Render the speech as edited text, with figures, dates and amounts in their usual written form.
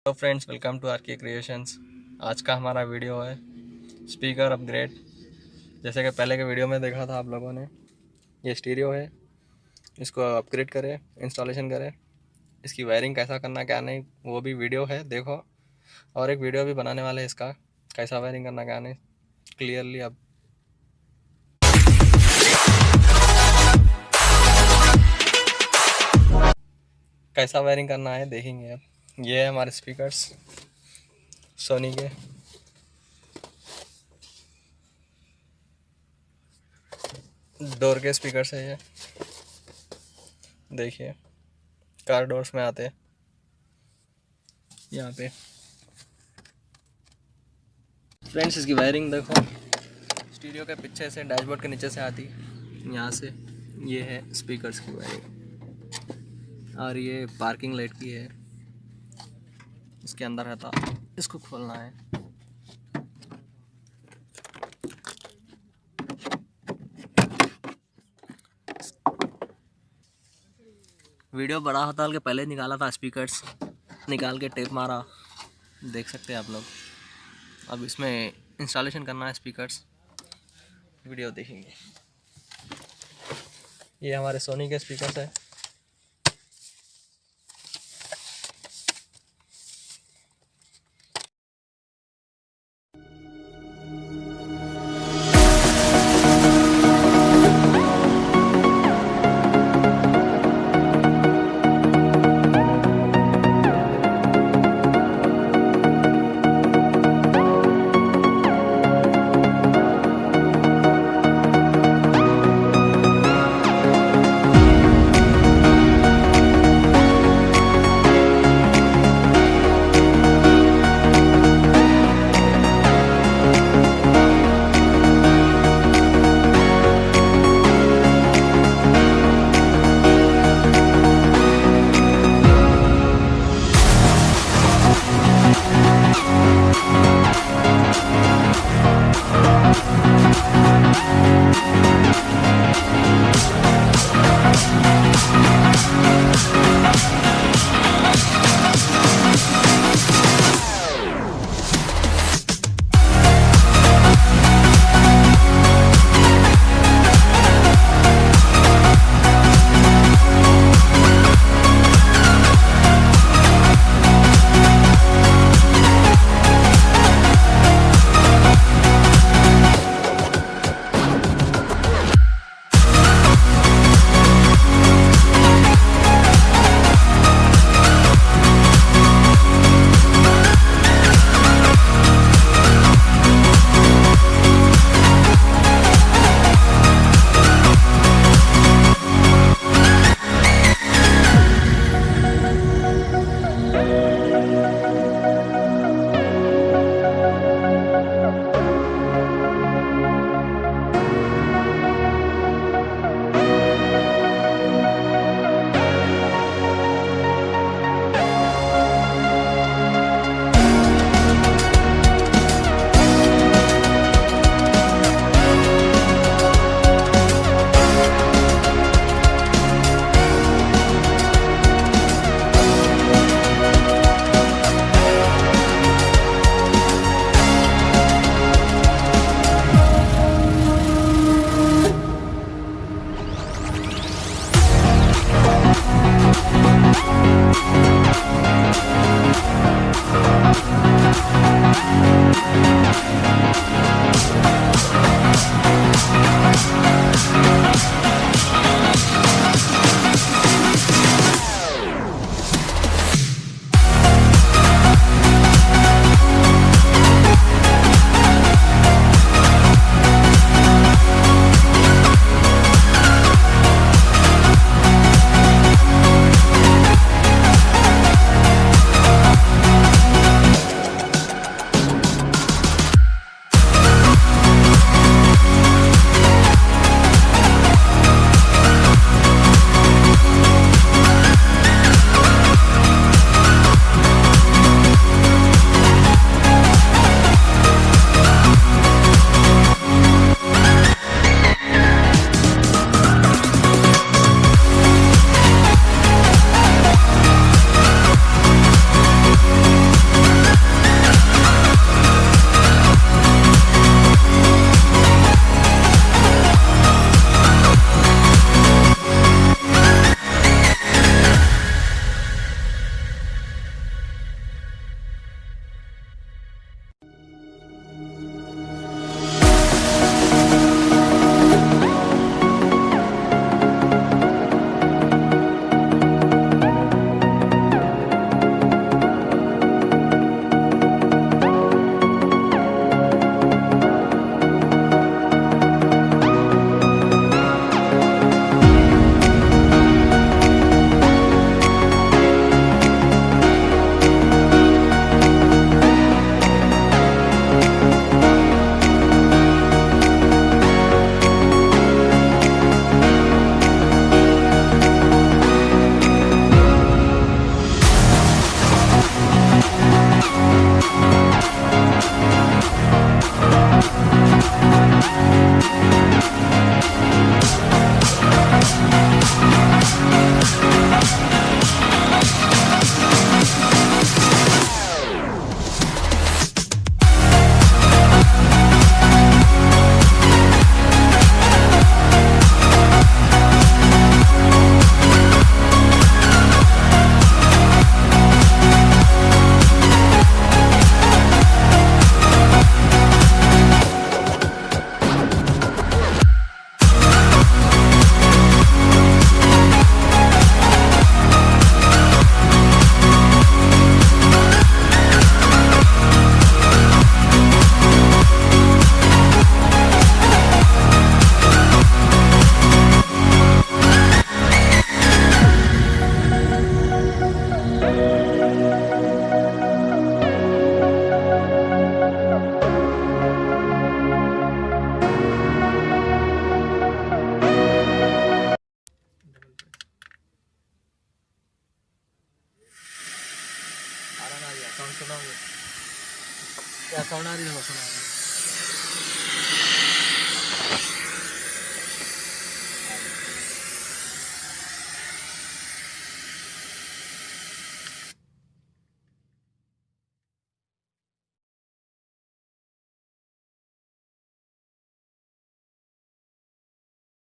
Hello friends, welcome to R K creations. आज का हमारा वीडियो है स्पीकर अपग्रेड। जैसे कि पहले के वीडियो में देखा था आप लोगों ने, ये स्टीरियो है, इसको अपग्रेड करें, इंस्टॉलेशन करें, इसकी वायरिंग कैसा करना क्या नहीं वो भी वीडियो है, देखो। और एक वीडियो भी बनाने वाले हैं इसका, कैसा वायरिंग करना क्या नहीं क्लियरली अब कैसा वायरिंग करना है देखेंगे। अब ये है हमारे स्पीकर्स सोनी के। डोर के स्पीकर्स है ये, देखिए कार डोर्स में आते हैं यहाँ पे। फ्रेंड्स, इसकी वायरिंग देखो, स्टीरियो के पीछे से डैशबोर्ड के नीचे से आती, यहाँ से ये है स्पीकर्स की वायरिंग। और ये पार्किंग लाइट की है, इसके अंदर रहता, इसको खोलना है। वीडियो बड़ा होता के पहले निकाला था, स्पीकर्स निकाल के टेप मारा, देख सकते हैं आप लोग। अब इसमें इंस्टॉलेशन करना है स्पीकर्स, वीडियो देखेंगे। ये हमारे सोनी के स्पीकर्स है। क्या साउंड आ रही है, सुना